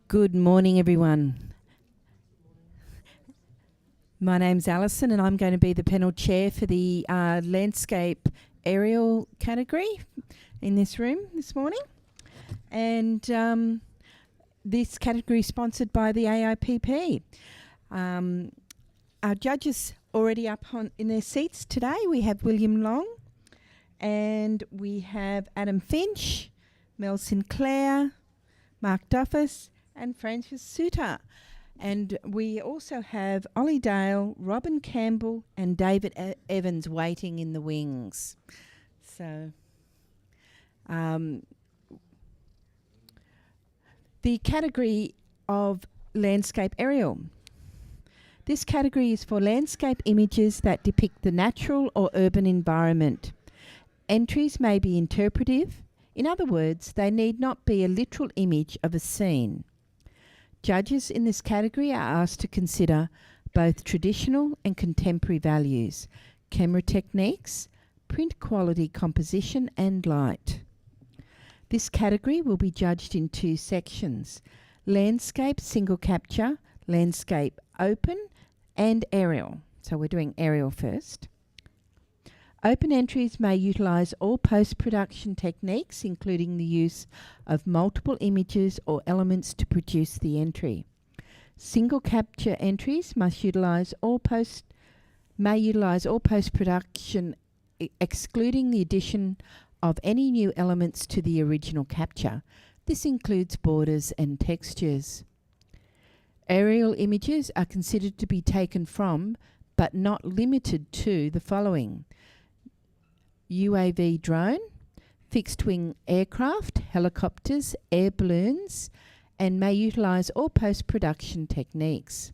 Good morning, everyone. My name's Alison, and I'm going to be the panel chair for the landscape aerial category in this room this morning. And this category is sponsored by the AIPP. Our judges already up in their seats today. We have William Long, and we have Adam Finch, Mel Sinclair, Mark Duffus, and Francis Suter. And we also have Ollie Dale, Robin Campbell, and David Evans waiting in the wings. So, the category of landscape aerial. This category is for landscape images that depict the natural or urban environment. Entries may be interpretive. In other words, they need not be a literal image of a scene. Judges in this category are asked to consider both traditional and contemporary values, camera techniques, print quality, composition, and light. This category will be judged in two sections: landscape single capture, landscape open, and aerial. So we're doing aerial first. Open entries may utilise all post-production techniques, including the use of multiple images or elements to produce the entry. Single capture entries must utilise all post-production, excluding the addition of any new elements to the original capture. This includes borders and textures. Aerial images are considered to be taken from, but not limited to, the following: UAV drone, fixed-wing aircraft, helicopters, air balloons, and may utilise all post-production techniques.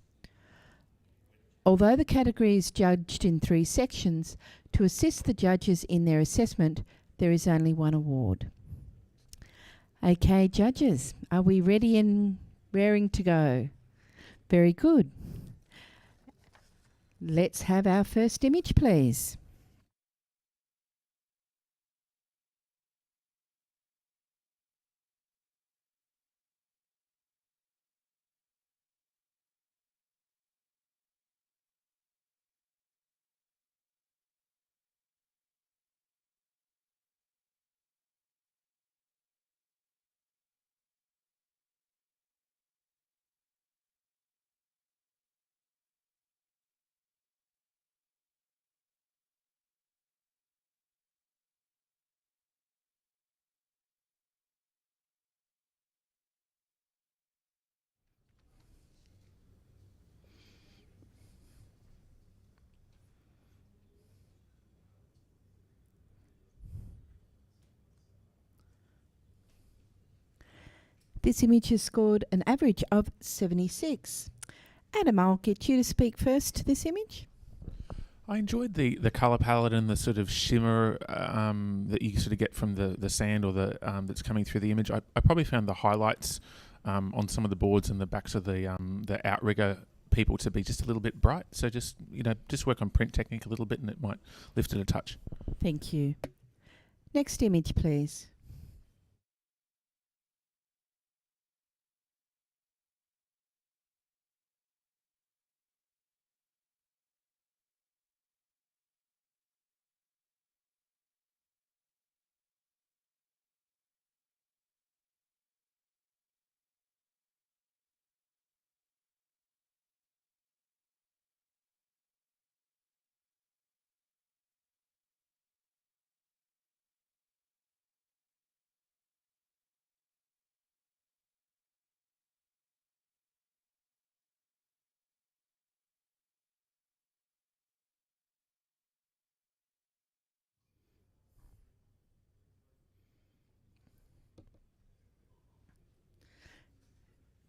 Although the category is judged in three sections, to assist the judges in their assessment, there is only one award. Okay, judges, are we ready and raring to go? Very good. Let's have our first image, please. This image has scored an average of 76. Adam, I'll get you to speak first to this image. I enjoyed the colour palette and the sort of shimmer that you sort of get from the sand or the that's coming through the image. I probably found the highlights on some of the boards and the backs of the outrigger people to be just a little bit bright. So just work on print technique a little bit and it might lift it a touch. Thank you. Next image, please.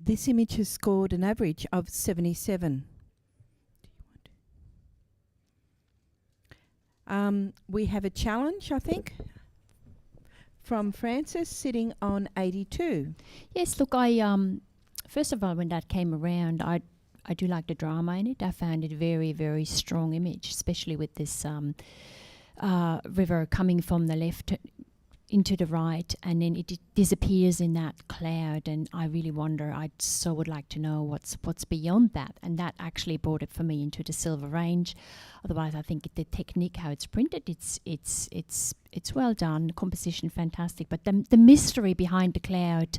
This image has scored an average of 77. We have a challenge, I think, from Francis sitting on 82. Yes, look, first of all, when that came around, I do like the drama in it. I found it a very, very strong image, especially with this river coming from the left into the right, and then it disappears in that cloud. And I really wonder. I so would like to know what's beyond that. And that actually brought it for me into the Silver Range. Otherwise, I think the technique how it's printed, it's well done. Composition fantastic, but the mystery behind the cloud,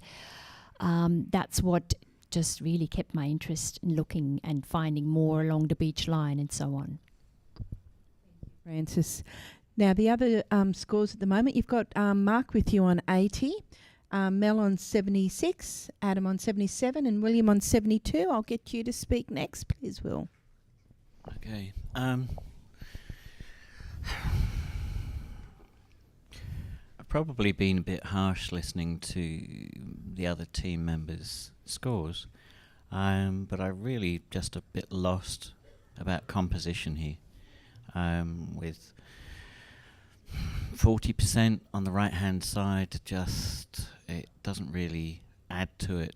that's what just really kept my interest in looking and finding more along the beach line and so on. Francis. Now, the other scores at the moment, you've got Mark with you on 80, Mel on 76, Adam on 77, and William on 72. I'll get you to speak next, please, Will. Okay. I've probably been a bit harsh listening to the other team members' scores, but I'm really just a bit lost about composition here. With 40% on the right-hand side, it doesn't really add to it.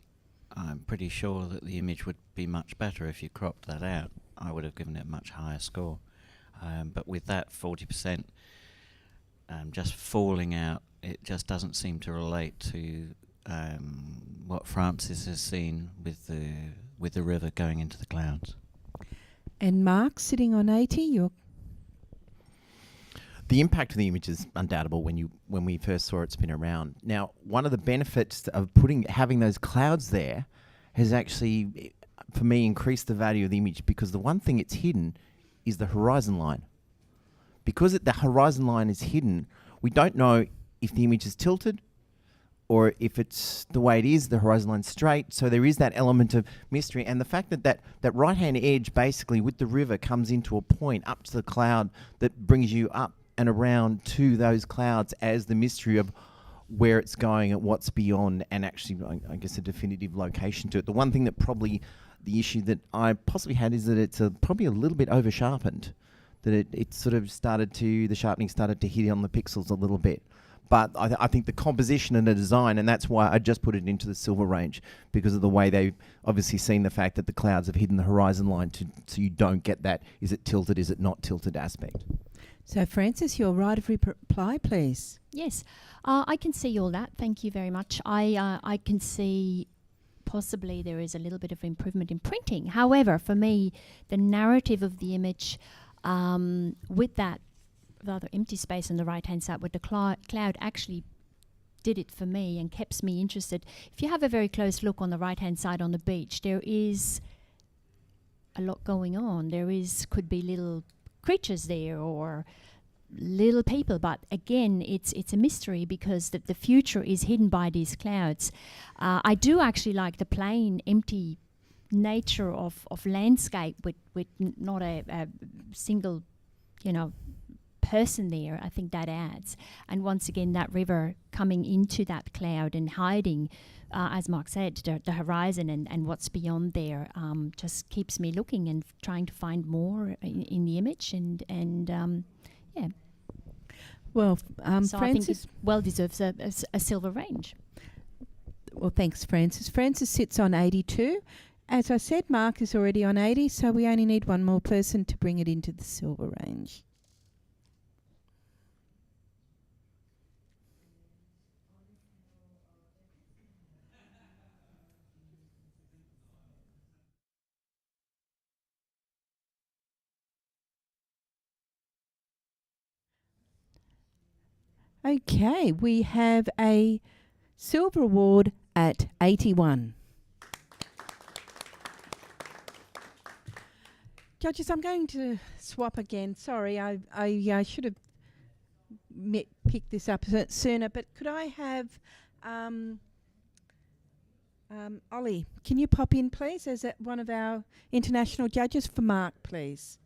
I'm pretty sure that the image would be much better if you cropped that out. I would have given it a much higher score. But with that 40% just falling out, it just doesn't seem to relate to what Francis has seen with the river going into the clouds. And Mark, sitting on 80, you're... The impact of the image is undoubtable when we first saw it spin around. Now, one of the benefits of having those clouds there has actually, for me, increased the value of the image, because the one thing it's hidden is the horizon line. Because the horizon line is hidden, we don't know if the image is tilted or if it's the way it is, the horizon line's straight. So there is that element of mystery. And the fact that right-hand edge basically with the river comes into a point up to the cloud that brings you up and around to those clouds as the mystery of where it's going and what's beyond, and actually, I guess, a definitive location to it. The one thing that probably, the issue that I possibly had is that it's probably a little bit over-sharpened, that it sort of the sharpening started to hit on the pixels a little bit. But I think the composition and the design, and that's why I just put it into the Silver Range, because of the way they've obviously seen the fact that the clouds have hidden the horizon line so you don't get that, is it tilted, is it not tilted aspect. So, Francis, your right of reply, please. Yes, I can see all that. Thank you very much. I can see possibly there is a little bit of improvement in printing. However, for me, the narrative of the image with that rather empty space on the right-hand side with the cloud actually did it for me and keeps me interested. If you have a very close look on the right-hand side on the beach, there is a lot going on. Could be little creatures there or little people, but again, it's a mystery because the future is hidden by these clouds. I do actually like the plain, empty nature of landscape with not a single, person there. I think that adds. And once again, that river coming into that cloud and hiding, as Mark said, the horizon and what's beyond there just keeps me looking and trying to find more in the image. And yeah. Well, so I think it well deserves a Silver Range. Well, thanks, Francis. Francis sits on 82. As I said, Mark is already on 80, so we only need one more person to bring it into the Silver Range. Okay, we have a Silver Award at 81. Judges, I'm going to swap again. Sorry, I should have picked this up sooner, but could I have Ollie, can you pop in, please, as one of our international judges for Mark, please?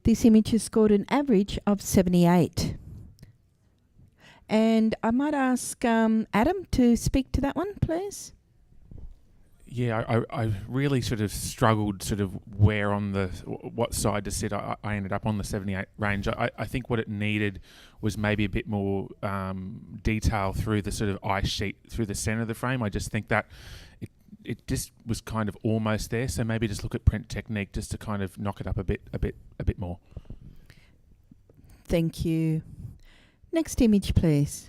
This image has scored an average of 78. And I might ask Adam to speak to that one, please. Yeah, I really sort of struggled sort of where on the what side to sit. I ended up on the 78 range. I think what it needed was maybe a bit more detail through the sort of ice sheet through the center of the frame. I just think that it just was kind of almost there. So maybe just look at print technique just to kind of knock it up a bit more. Thank you. Next image, please.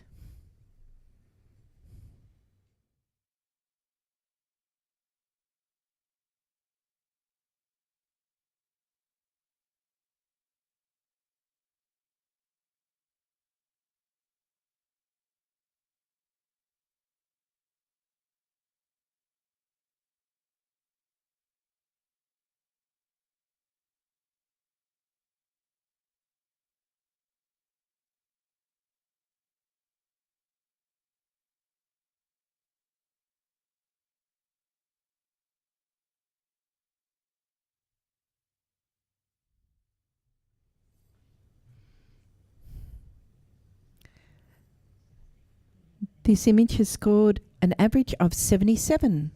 This image has scored an average of 77.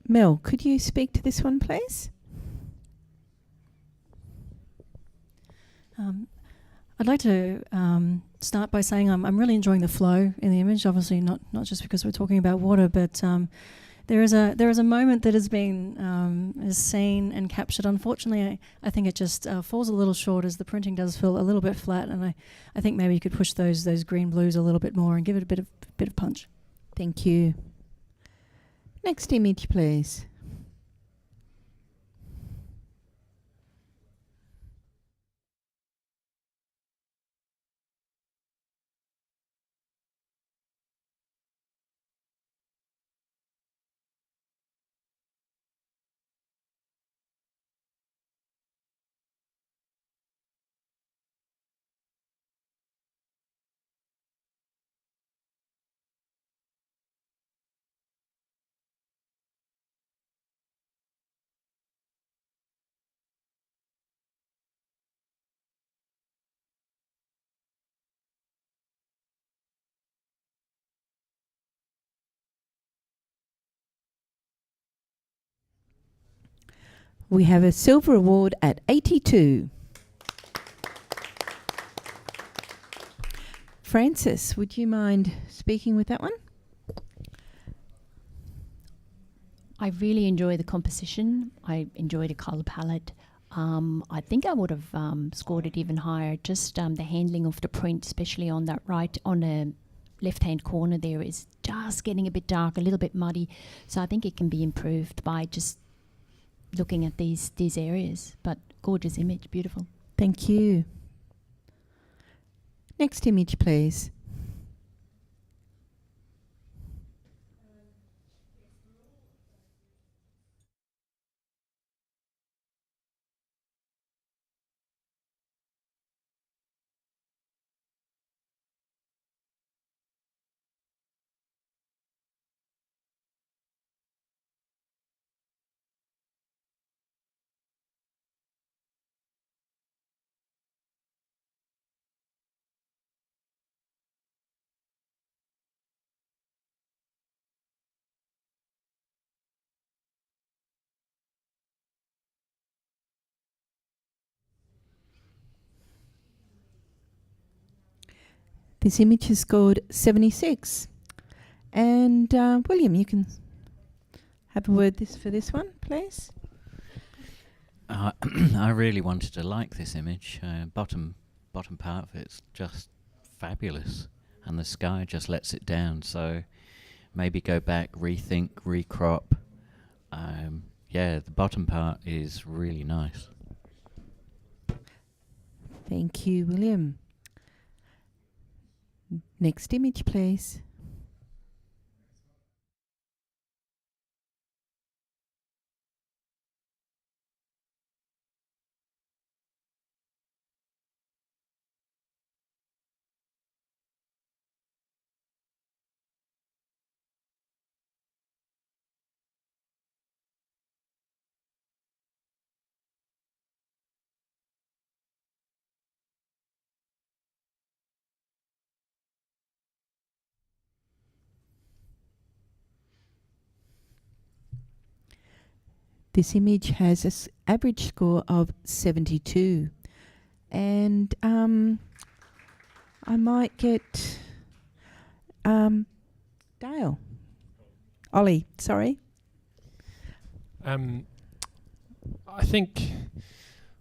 Mel, could you speak to this one, please? I'd like to start by saying I'm really enjoying the flow in the image. Obviously, not just because we're talking about water, but there is a moment that has been is seen and captured. Unfortunately, I think it just falls a little short, as the printing does feel a little bit flat, and I think maybe you could push those green blues a little bit more and give it a bit of punch. Thank you. Next image, please. We have a silver award at 82. Francis, would you mind speaking with that one? I really enjoy the composition. I enjoy the colour palette. I think I would have scored it even higher. Just the handling of the print, especially on that on the left-hand corner there, is just getting a bit dark, a little bit muddy. So I think it can be improved by just looking at these areas. But gorgeous image, beautiful. Thank you. Next image, please. This image has scored 76. And William, you can have a word for this one, please. I really wanted to like this image. Bottom part of it's just fabulous, and the sky just lets it down. So maybe go back, rethink, recrop. The bottom part is really nice. Thank you, William. Next image, please. This image has an average score of 72. And I might get Dale. Ollie, sorry. I think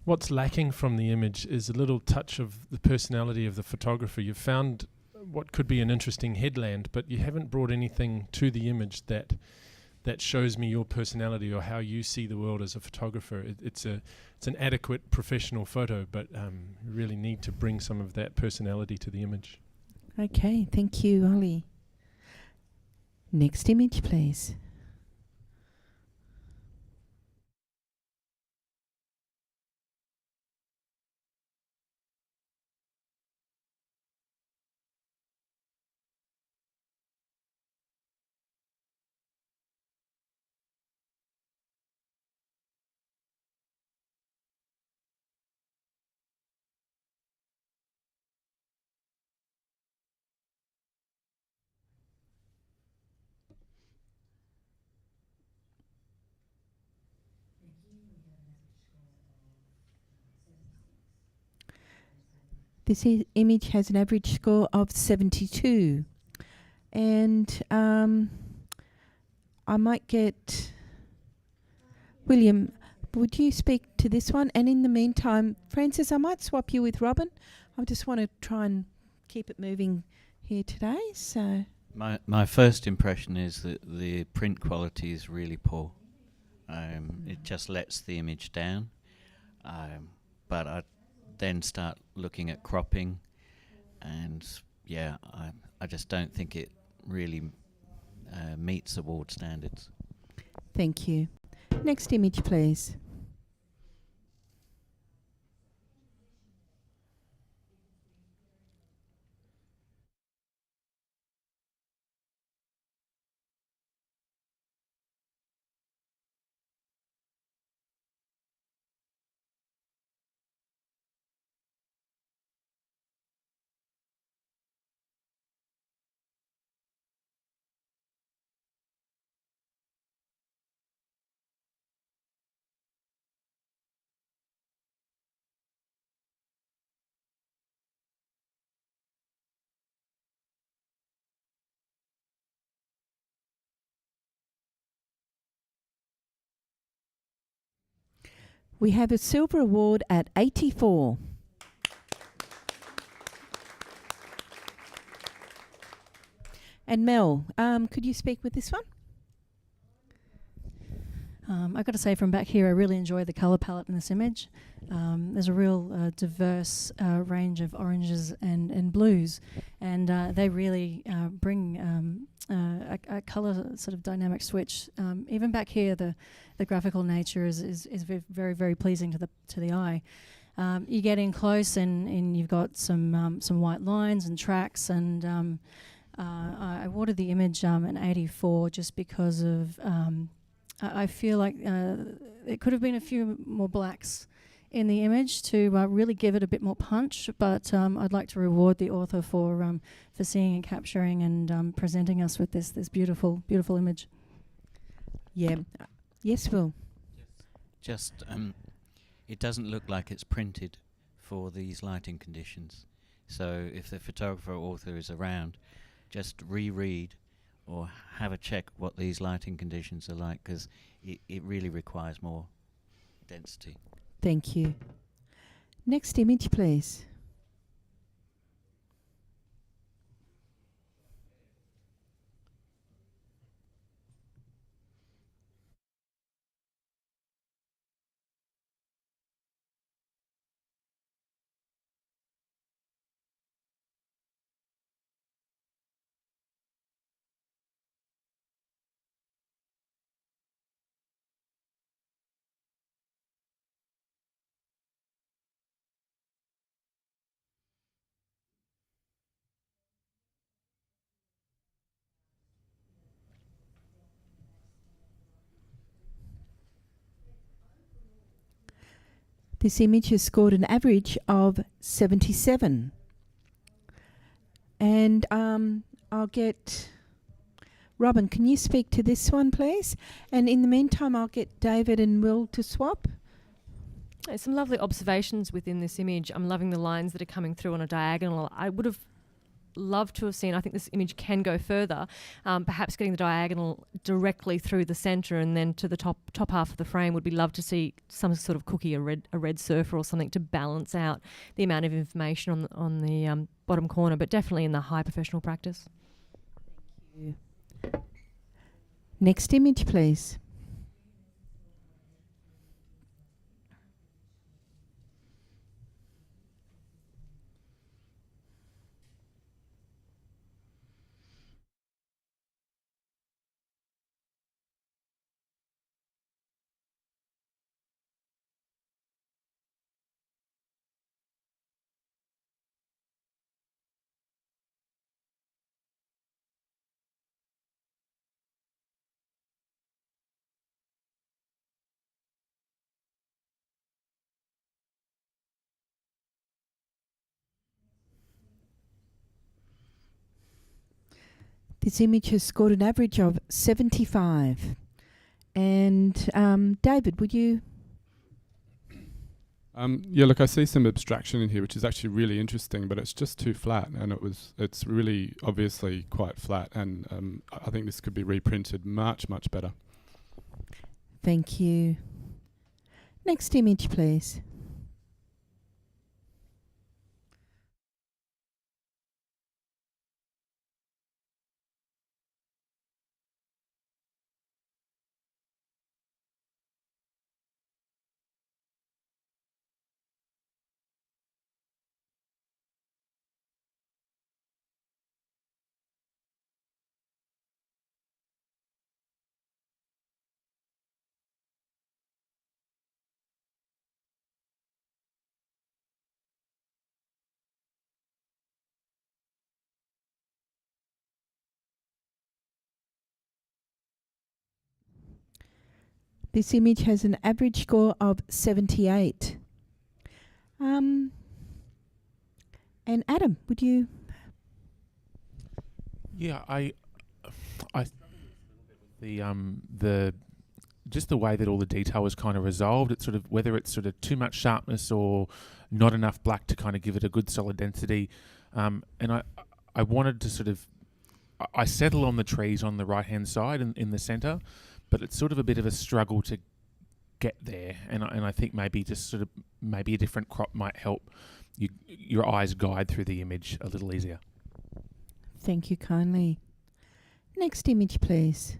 what's lacking from the image is a little touch of the personality of the photographer. You've found what could be an interesting headland, but you haven't brought anything to the image that shows me your personality or how you see the world as a photographer. It's an adequate professional photo, but you really need to bring some of that personality to the image. Okay, thank you, Ollie. Next image, please. This image has an average score of 72. And I might get William, would you speak to this one? And in the meantime, Francis, I might swap you with Robin. I just want to try and keep it moving here today. So My first impression is that the print quality is really poor. It just lets the image down. But I then start looking at cropping, and I just don't think it really meets award standards. thank you. Next image, please. We have a silver award at 84. And Mel, could you speak with this one? I've got to say, from back here, I really enjoy the colour palette in this image. There's a real diverse range of oranges and blues, and they really bring a colour sort of dynamic switch. Even back here, the graphical nature is very, very pleasing to the eye. You get in close, and you've got some white lines and tracks, and I awarded the image an 84 just because of I feel like it could have been a few more blacks in the image to really give it a bit more punch, but I'd like to reward the author for seeing and capturing and presenting us with this beautiful, beautiful image. Yeah. Yes, Will. Just, it doesn't look like it's printed for these lighting conditions. So if the photographer or author is around, just reread or have a check what these lighting conditions are like, because it really requires more density. Thank you. Next image, please. This image has scored an average of 77. And I'll get Robin, can you speak to this one, please? And in the meantime, I'll get David and Will to swap. There's some lovely observations within this image. I'm loving the lines that are coming through on a diagonal. I would have loved to have seen, I think this image can go further, perhaps getting the diagonal directly through the centre and then to the top half of the frame. Would be love to see some sort of cookie, a red surfer or something to balance out the amount of information on the bottom corner, but definitely in the high professional practice. Thank you. Next image, please. This image has scored an average of 75. And David, would you? Yeah, look, I see some abstraction in here, which is actually really interesting, but it's just too flat, and it's really obviously quite flat, and I think this could be reprinted much, much better. Thank you. Next image, please. This image has an average score of 78. And Adam, would you? Yeah, I the just the way that all the detail was kind of resolved. It's sort of whether it's sort of too much sharpness or not enough black to kind of give it a good solid density. And I wanted to sort of I settle on the trees on the right hand side in the centre, but it's sort of a bit of a struggle to get there. And I think maybe just sort of maybe a different crop might help your eyes guide through the image a little easier. Thank you kindly. Next image, please.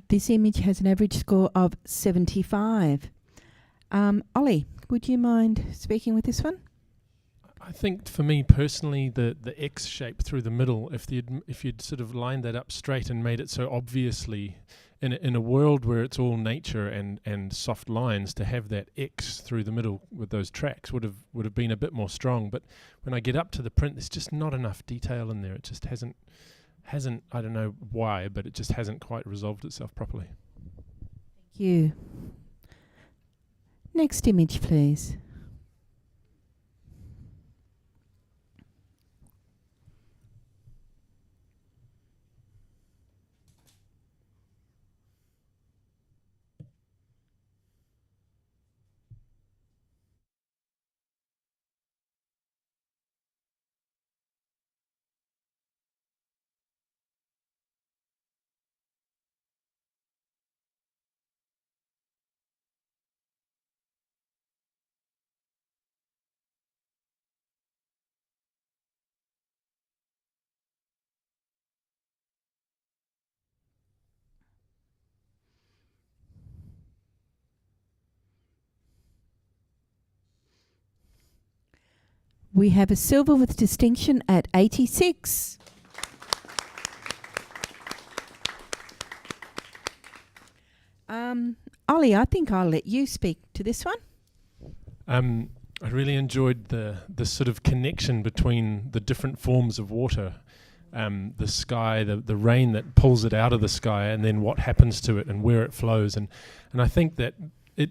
This image has an average score of 75. Ollie, would you mind speaking with this one? I think for me personally, the X shape through the middle, if you'd sort of lined that up straight and made it so obviously in a world where it's all nature and soft lines, to have that X through the middle with those tracks would have been a bit more strong. But when I get up to the print, there's just not enough detail in there. It just hasn't, I don't know why, but it just hasn't quite resolved itself properly. Thank you. Next image, please. We have a silver with distinction at 86. Ollie, I think I'll let you speak to this one. I really enjoyed the sort of connection between the different forms of water, the sky, the rain that pulls it out of the sky, and then what happens to it and where it flows. And I think that it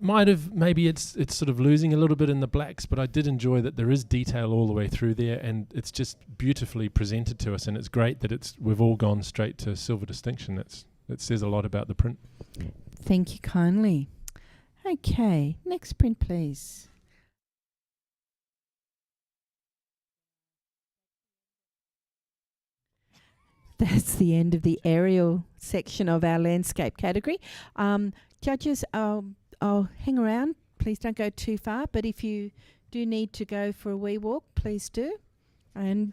might have, maybe it's sort of losing a little bit in the blacks, but I did enjoy that there is detail all the way through there, and it's just beautifully presented to us. And it's great that we've all gone straight to silver distinction. That says a lot about the print. Thank you kindly. Okay, next print, please. That's the end of the aerial section of our landscape category. Judges, I'll hang around. Please don't go too far, but if you do need to go for a wee walk, please do. And